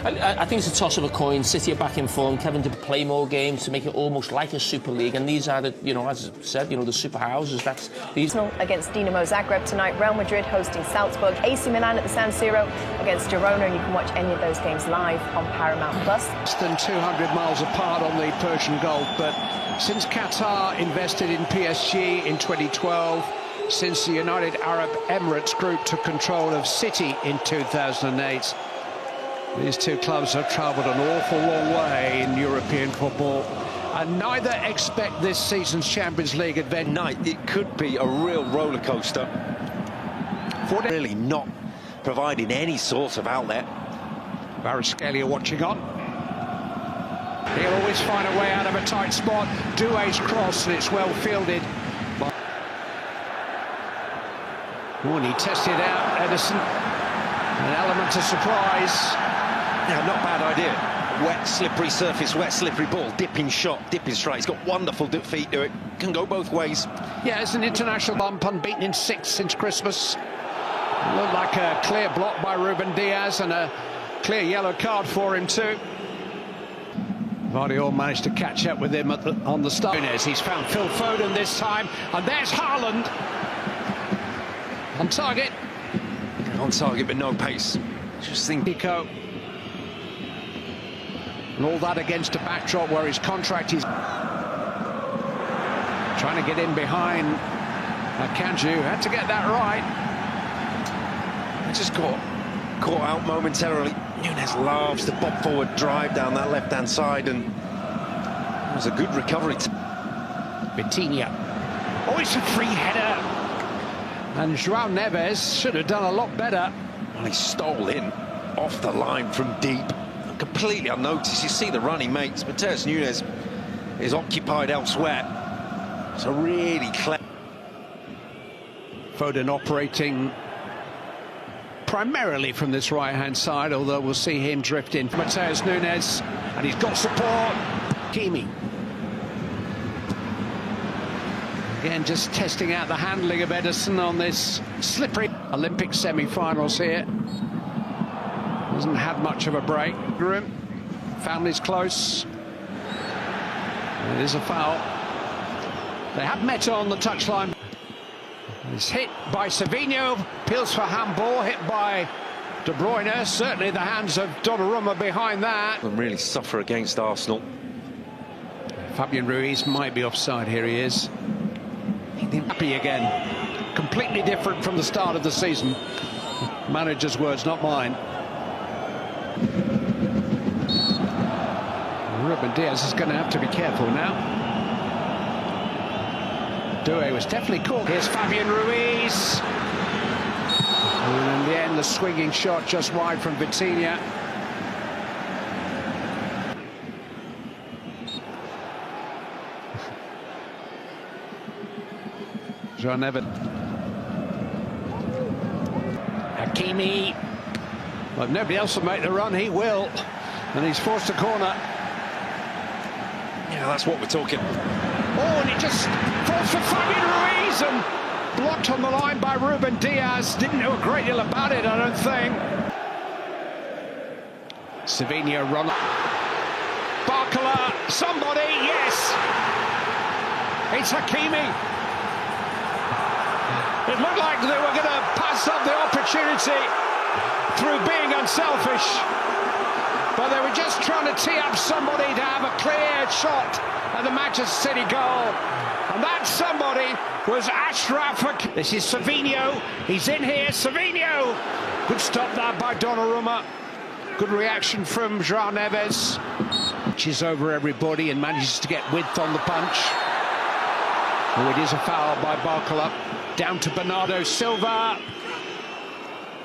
I think it's a toss of a coin. City are back in form. Kevin to play more games to make it almost like a Super League, and these are the, you know, as I said, you know, the super houses. That's these. Against Dinamo Zagreb tonight, Real Madrid hosting Salzburg, AC Milan at the San Siro against Girona, and you can watch any of those games live on Paramount Plus. Less than 200 miles apart on the Persian Gulf, but since Qatar invested in PSG in 2012, since the United Arab Emirates Group took control of City in 2008, these two clubs have travelled an awful long way in European football, and neither expect this season's Champions League adventure. Night, it could be a real roller coaster. Really not providing any sort of outlet. Kvaratskhelia watching on. He'll always find a way out of a tight spot. Doué's cross, and it's well fielded. Oh, and he tested out Ederson. An element of surprise. Yeah, not bad idea. Wet, slippery surface, wet, slippery ball. Dipping shot, dipping strike. He's got wonderful feet to it. Can go both ways. Yeah, it's an international bump, unbeaten in 6 since Christmas. Looked like a clear block by Ruben Diaz and a clear yellow card for him too. Vardy managed to catch up with him on the start. He's found Phil Foden this time, and there's Haaland. On target. On target, but no pace. Just think. Pico. And all that against a backdrop where his contract is trying to get in behind Akanji. Had to get that right. He just got caught out momentarily. Núñez loves the bob forward drive down that left-hand side, and it was a good recovery. Vitinha. Oh, it's a free header. And João Neves should have done a lot better. Well, he stole in off the line from deep, completely unnoticed. You see the run he makes, but Matheus Núñez is occupied elsewhere. It's a really clever. Foden operating primarily from this right-hand side, although we'll see him drift in. Matheus Núñez, and he's got support. Kimi. Again, just testing out the handling of Ederson on this slippery Olympic semi-finals here. Hasn't had much of a break. Family's close. It is a foul. They have met on the touchline. It's hit by Savinho, appeals for handball, hit by De Bruyne. Certainly the hands of Donnarumma behind that. And really suffer against Arsenal. Fabian Ruiz might be offside. Here he is. Happy again. Completely different from the start of the season. Manager's words, not mine. Ruben Diaz is going to have to be careful now. Doué was definitely caught. Here's Fabian Ruiz. And in the end, the swinging shot just wide from Vitinha. João Neves. Hakimi. Well, if nobody else will make the run, he will. And he's forced a corner. Yeah, that's what we're talking. Oh, and it just falls for Fabian Ruiz and blocked on the line by Ruben Diaz. Didn't know a great deal about it, I don't think. Savinho run. Barcola, somebody, yes! It's Hakimi. It looked like they were going to pass up the opportunity through being unselfish. But they were just trying to tee up somebody to have a clear shot at the Manchester City goal. And that somebody was Achraf Hakimi. This is Savinho. He's in here. Savinho! Good stop there by Donnarumma. Good reaction from João Neves. Punches over everybody and manages to get width on the punch. Oh, it is a foul by Barcola. Down to Bernardo Silva.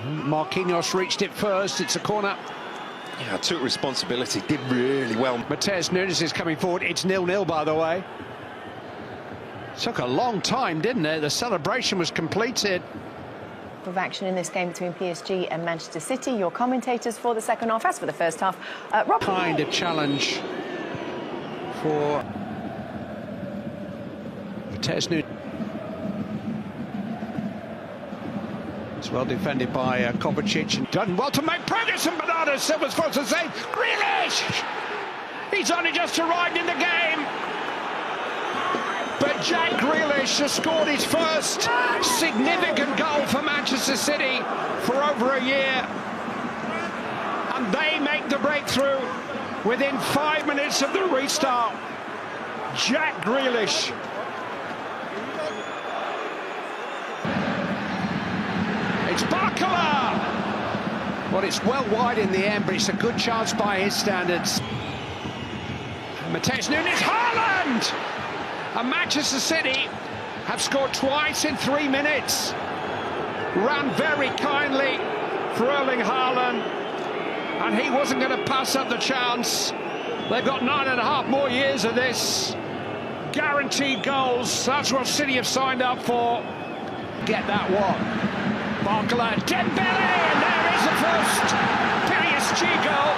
Marquinhos reached it first. It's a corner. Yeah, took responsibility, did really well. Matheus Núñez is coming forward. It's 0-0, by the way. Took a long time, didn't it? The celebration was completed. Of action in this game between PSG and Manchester City. Your commentators for the second half. As for the first half, Rob. Kind of challenge for Matheus Núñez. It's well defended by Kovacic and done well to make progress, and Bernardo Silva's supposed to save. Grealish! He's only just arrived in the game. But Jack Grealish has scored his first significant goal for Manchester City for over a year. And they make the breakthrough within 5 minutes of the restart. Jack Grealish. It's Barcola. Well, it's well wide in the end, but it's a good chance by his standards. Mateus Nunes, Haaland! And Manchester City have scored twice in 3 minutes. Ran very kindly for Erling Haaland, and he wasn't going to pass up the chance. They've got 9.5 more years of this. Guaranteed goals, that's what City have signed up for. Get that one. Barcola, Dembele, and there is the first Psg goal.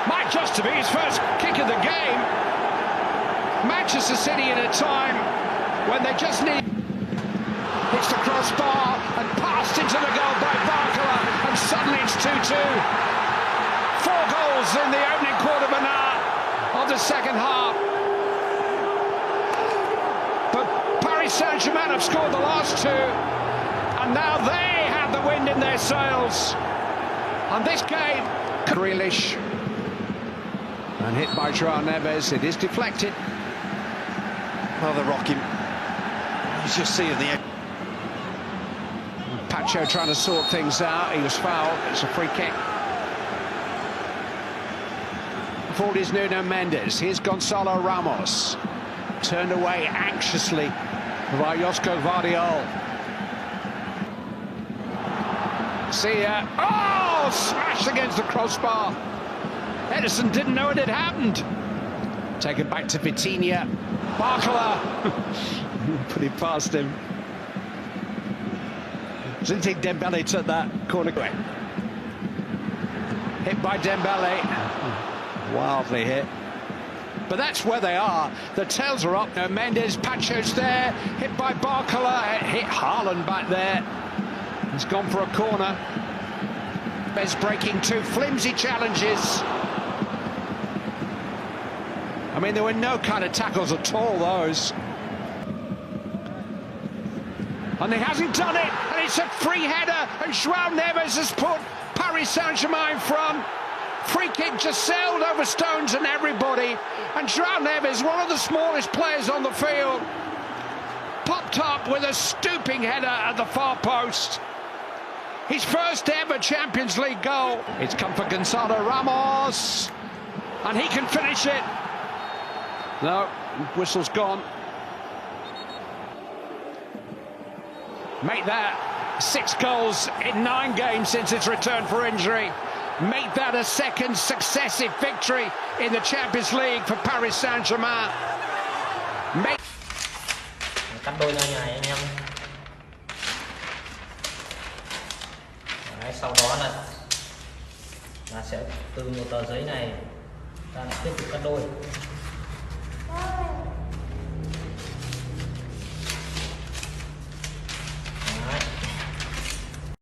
Might just to be his first kick of the game. Manchester City in a time when they just need... Hits the crossbar and passed into the goal by Barcola, and suddenly it's 2-2. 4 goals in the opening quarter of an hour of the second half. But Paris Saint-Germain have scored the last 2, and now they have the wind in their sails. And this game... Grealish. And hit by João Neves. It is deflected. Well, they're rocking. You just see in the end. Pacho trying to sort things out. He was fouled. It's a free kick. Forward is Nuno Mendes. Here's Gonzalo Ramos. Turned away anxiously by Josko Vardiol. See ya. Oh! Smashed against the crossbar. Edison didn't know it had happened. Taken back to Vitinha. Barcola. Put it past him. Didn't think Dembele took that corner away. Hit by Dembele. Wildly hit. But that's where they are. The tails are up. No, Mendes, Pacho's there. Hit by Barcola. Hit Haaland back there. He's gone for a corner. Bez breaking 2 flimsy challenges. I mean, there were no kind of tackles at all, those. And he hasn't done it, and it's a free header, and João Neves has put Paris Saint-Germain in front. Free kick just sailed over stones and everybody, and João Neves, one of the smallest players on the field, popped up with a stooping header at the far post. His first ever Champions League goal. It's come for Gonzalo Ramos, and he can finish it. No, whistle's gone. Make that 6 goals in 9 games since its return for injury. Make that a second successive victory in the Champions League for Paris Saint-Germain. Cắt đôi ra như này anh em. Đấy, sau đó là sẽ từ một tờ giấy này ta lại tiếp tục cắt đôi.